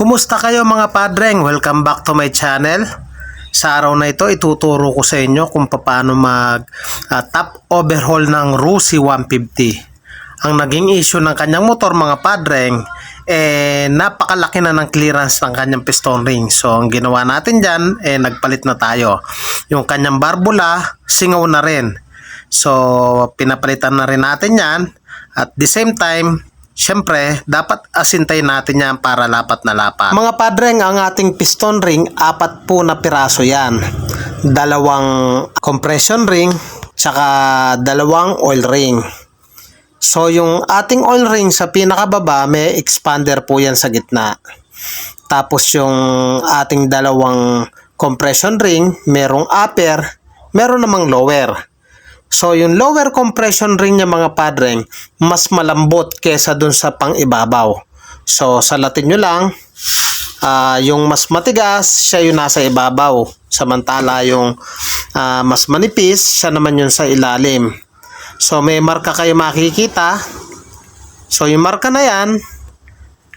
Kumusta kayo mga padreng? Welcome back to my channel. Sa araw na ito, ituturo ko sa inyo kung paano mag top overhaul ng Rusi 150. Ang naging issue ng kanyang motor mga padreng, napakalaki na ng clearance ng kanyang piston ring. So ang ginawa natin dyan, nagpalit na tayo. Yung kanyang barbula, singaw na rin. So pinapalitan na rin natin yan. At the same time, siyempre, dapat asintayin natin yan para lapat na lapat. Mga padreng, ang ating piston ring, 4 po na piraso yan. 2 compression ring, tsaka 2 oil ring. So, yung ating oil ring sa pinakababa, may expander po yan sa gitna. Tapos, yung ating 2 compression ring, merong upper, meron namang lower. So, yung lower compression ring niya mga padreng, mas malambot kesa dun sa pang-ibabaw. So, salatin nyo lang, yung mas matigas, siya yung nasa ibabaw. Samantala, yung mas manipis, siya naman yun sa ilalim. So, may marka kayo makikita. So, yung marka na yan,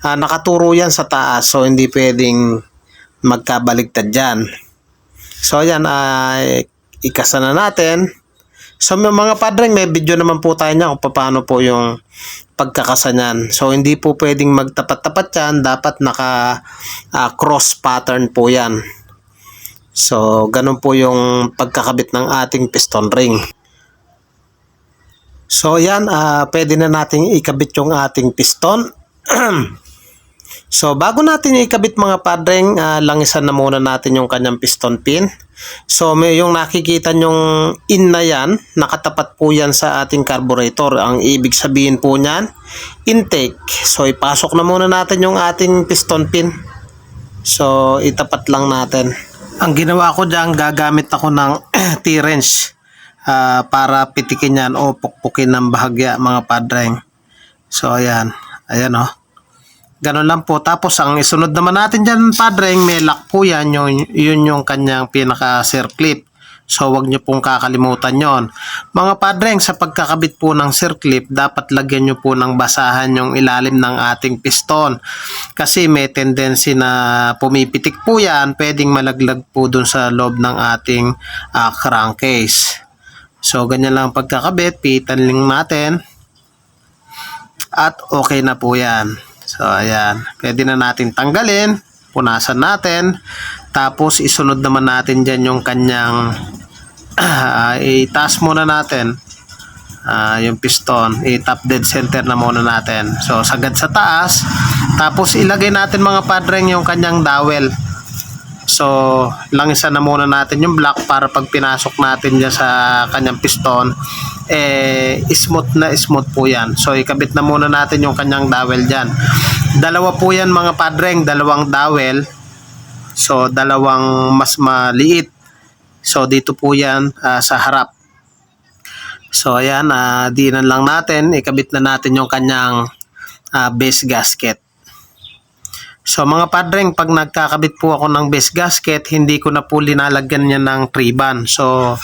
nakaturo yan sa taas. So, hindi pwedeng magkabaligtad dyan. So, yan, ikasa na natin. So mga padreng, may video naman po tayo niya kung paano po yung pagkakasa niyan. So hindi po pwedeng magtapat-tapat yan, dapat naka cross pattern po yan. So ganun po yung pagkakabit ng ating piston ring. So yan, pwede na nating ikabit yung ating piston. So bago natin ikabit mga padreng, langisan na muna natin yung kanyang piston pin. So may yung nakikita nyong in na yan, nakatapat po yan sa ating carburetor. Ang ibig sabihin po niyan, intake. So ipasok na muna natin yung ating piston pin. So itapat lang natin. Ang ginawa ko dyan, gagamit ako ng T-wrench para pitikin yan o pukpukin ng bahagya mga padreng. So ayan, ayan o. Ganun lang po. Tapos ang isunod naman natin dyan padreng, may lock po yan. Yun yung kanyang pinaka circlip. So wag nyo pong kakalimutan yon. Mga padreng, sa pagkakabit po ng circlip, dapat lagyan nyo po ng basahan yung ilalim ng ating piston. Kasi may tendency na pumipitik po yan. Pwedeng malaglag po dun sa loob ng ating crankcase. So ganyan lang pagkakabit. Pitan lang natin. At okay na po yan. So, ayan. Pwede na natin tanggalin. Punasan natin. Tapos, isunod naman natin dyan yung kanyang itaas muna natin yung piston. I-top dead center na muna natin. So, sagad sa taas. Tapos, ilagay natin mga padreng yung kanyang dowel. So, langisan na muna natin yung block para pag pinasok natin dyan sa kanyang piston, smooth po yan. So, ikabit na muna natin yung kanyang dowel dyan. 2 po yan mga padreng, 2 dowel. So, 2 mas maliit. So, dito po yan sa harap. So, ayan, diinan lang natin. Ikabit na natin yung kanyang base gasket. So mga padreng, pag nagkakabit po ako ng base gasket, hindi ko na po linalagyan niya ng triban. So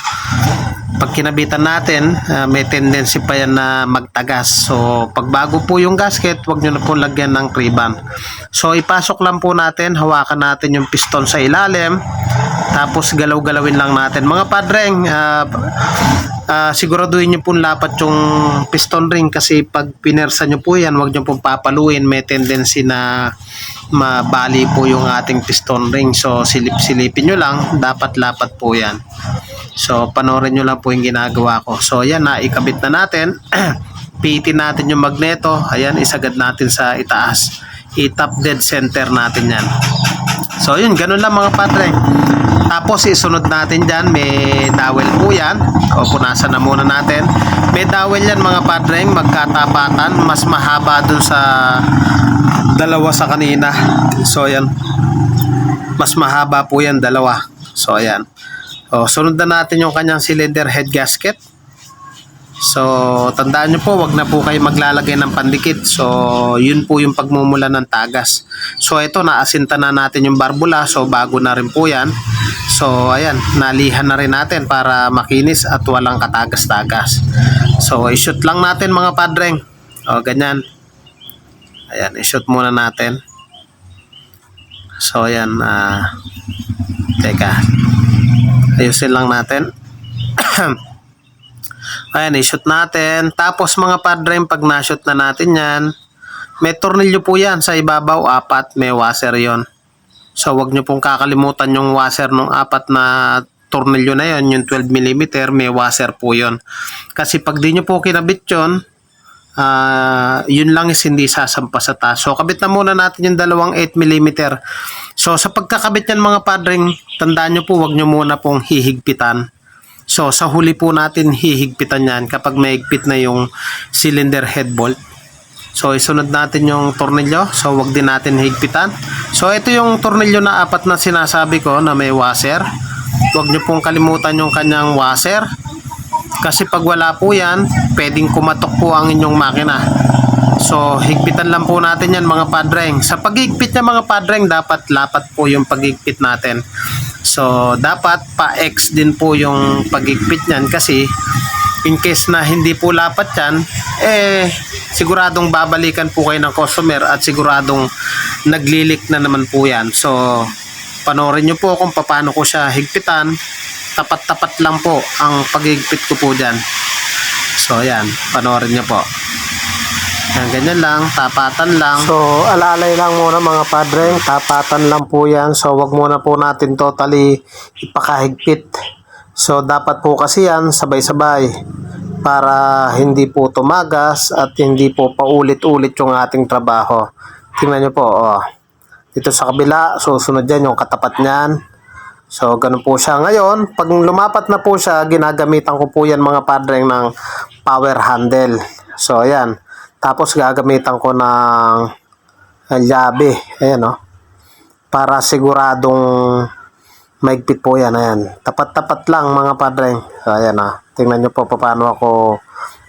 pag kinabitan natin, may tendency pa yan na magtagas. So pag bago po yung gasket, wag nyo na po lagyan ng triban. So ipasok lang po natin, hawakan natin yung piston sa ilalim, tapos galaw-galawin lang natin. Mga padreng, siguraduhin nyo pong lapat yung piston ring kasi pag pinersa nyo po yan, wag nyo pong papaluin, may tendency na mabali po yung ating piston ring. So silip-silipin nyo lang, dapat lapat po yan. So panoorin nyo lang po yung ginagawa ko. So ayan, ikabit na natin. Pihitin natin yung magneto. Ayan, isagad natin sa itaas. I-top dead center natin yan. So yun, ganun lang mga padreng. Tapos isunod natin dyan, may dowel po yan. O punasan na muna natin. May dowel yan mga padreng, magkatapatan. Mas mahaba dun sa 2 sa kanina. So ayan, mas mahaba po yan 2. So ayan. O, sunod na natin yung kanyang cylinder head gasket. So tandaan nyo po, wag na po kayo maglalagay ng pandikit. So yun po yung pagmumula ng tagas. So ito, naasinta na natin yung barbula. So bago na rin po yan. So ayan, nalihan na rin natin para makinis at walang katagas-tagas. So i-shoot lang natin mga padreng. O ganyan. Ayan, i-shoot muna natin. So ayan, teka, ayusin lang natin. Ayan, i-shoot natin. Tapos mga padre, pag na-shoot na natin yan, may tornilyo po yan sa ibabaw, 4, may washer yon. So wag nyo pong kakalimutan yung washer ng 4 na tornilyo na yon, yung 12mm, may washer po yon. Kasi pag di nyo po kinabit yon, yun lang is hindi sasampa sa taas. So kabit na muna natin yung dalawang 8mm. So sa pagkakabit yan mga padring, tandaan nyo po, wag nyo muna pong hihigpitan. So sa huli po natin hihigpitan yan kapag mahigpit na yung cylinder head bolt. So isunod natin yung tornilyo. So wag din natin higpitan. So ito yung tornilyo na 4 na sinasabi ko na may washer. Wag nyo pong kalimutan yung kanyang washer. Kasi pag wala po yan, pwedeng kumatok po ang inyong makina. So higpitan lang po natin yan mga padreng. Sa paghigpit niya mga padreng, dapat lapat po yung paghigpit natin. So dapat pa-X din po yung paghigpit niyan kasi in case na hindi po lapat yan, siguradong babalikan po kayo ng customer at siguradong naglilik na naman po yan. So panoorin nyo po kung paano ko siya higpitan. Tapat-tapat lang po ang paghigpit ko po dyan. So ayan, panoorin nyo po. Yan, ganyan lang, tapatan lang. So alalay lang muna mga padreng, tapatan lang po yan. So wag muna po natin totally ipakahigpit. So dapat po kasi yan sabay-sabay para hindi po tumagas at hindi po paulit-ulit yung ating trabaho. Tingnan nyo po, dito sa kabila, susunod yan yung katapat niyan. So ganun po siya. Ngayon, pag lumapat na po siya, ginagamitan ko po yan mga padreng ng power handle. So ayan, tapos gagamitan ko ng llabe, ayan para siguradong maigpit po yan. Ayan, tapat-tapat lang mga padreng. So ayan tingnan nyo po paano ako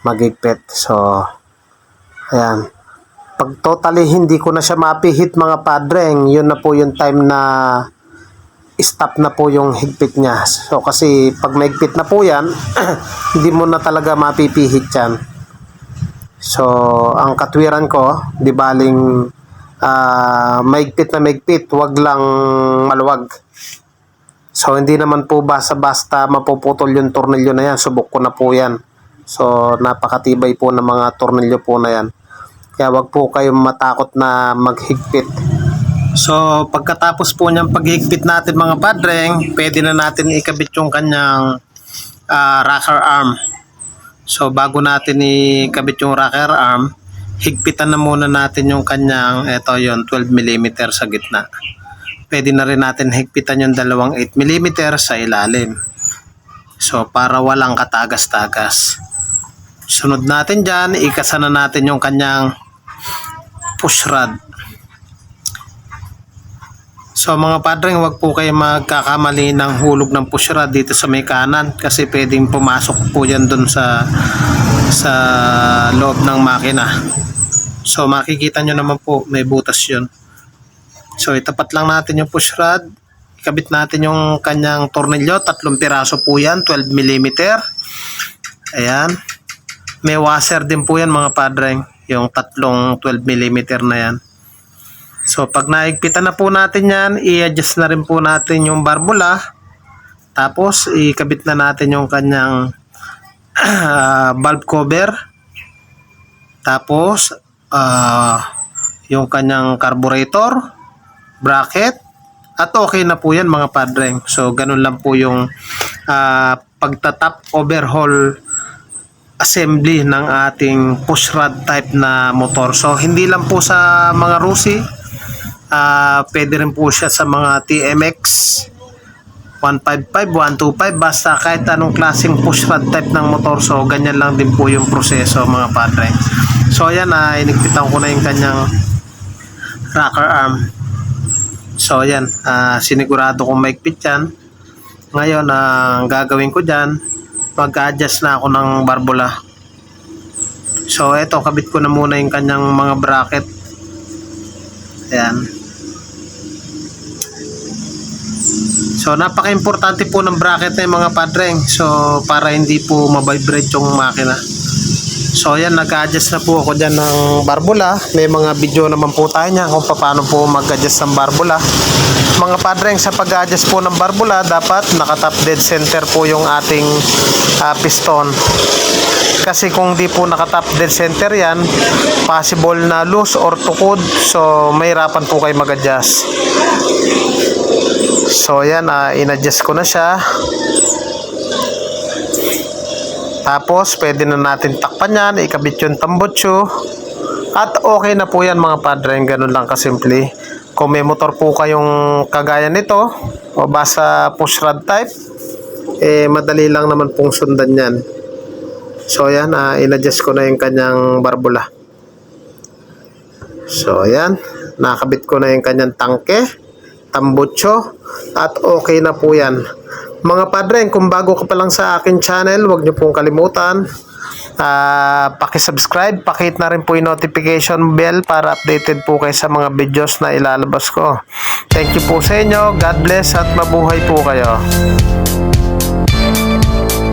magigpit. So ayan, pag totally hindi ko na siya mapihit mga padreng, yun na po yung time na stop na po yung higpit niya. So kasi pag maigpit na po yan, hindi mo na talaga mapipihit yan. So ang katwiran ko, di baling maigpit na maigpit, wag lang maluwag. So hindi naman po basta-basta mapuputol yung tornilyo na yan. Subok ko na po yan. So napakatibay po ng mga tornilyo po na yan. Kaya wag po kayong matakot na maghigpit. So pagkatapos po niyang paghigpit natin mga padreng, pwede na natin ikabit yung kanyang rocker arm. So bago natin ikabit yung rocker arm, higpitan na muna natin yung kanyang, eto yon 12mm sa gitna. Pwede na rin natin higpitan yung dalawang 8mm sa ilalim. So para walang katagas-tagas. Sunod natin dyan, ikasa na natin yung kanyang push rod. So mga padreng, wag po kayo magkakamali ng hulog ng push rod dito sa may kanan kasi pwedeng pumasok po yan dun sa loob ng makina. So makikita nyo naman po may butas yun. So itapat lang natin yung push rod, ikabit natin yung kanyang tornilyo, 3 piraso po yan, 12mm. Ayan, may washer din po yan mga padreng, yung 3 12mm na yan. So pag naigpitan na po natin yan, i-adjust na rin po natin yung barbula. Tapos ikabit na natin yung kanyang valve cover. Tapos yung kanyang carburetor, bracket. At okay na po yan mga padreng. So ganun lang po yung pagtatap overhaul assembly ng ating push rod type na motor. So hindi lang po sa mga Rusi, pwede rin po siya sa mga TMX 155, 125, basta kahit anong klaseng push rod type ng motor. So ganyan lang din po yung proseso mga padre. So ayan, inigpitan ko na yung kanyang rocker arm. So ayan, sinigurado kong maigpit yan. Ngayon ang gagawin ko dyan, mag-adjust na ako ng barbula. So eto, kabit ko na muna yung kanyang mga bracket. Ayan. So napaka-importante po ng bracket na yung mga padreng. So para hindi po mabibrate yung makina. So ayan, nag-adjust na po ako dyan ng barbula. May mga video naman po tayo niyan kung paano po mag-adjust ng barbula. Mga padreng, sa pag-adjust po ng barbula, dapat naka-top dead center po yung ating piston. Kasi kung di po naka-top dead center yan, possible na loose or tukod. So mahirapan po kayo mag-adjust. So ayan, in-adjust ko na siya. Tapos, pwede na natin takpan yan, ikabit yung tambutso. At okay na po yan mga padreng, ganun lang kasimple. Kung may motor po kayong kagaya nito, o basta push rod type, madali lang naman pong sundan yan. So, yan, in-adjust ko na yung kanyang barbula. So, yan, nakabit ko na yung kanyang tangke, tambutso, at okay na po yan. Mga padreng, kung bago ka pa lang sa akin channel, huwag niyo pong kalimutan paki-subscribe, pakihit na rin po yung notification bell para updated po kayo sa mga videos na ilalabas ko. Thank you po sa inyo, God bless at mabuhay po kayo.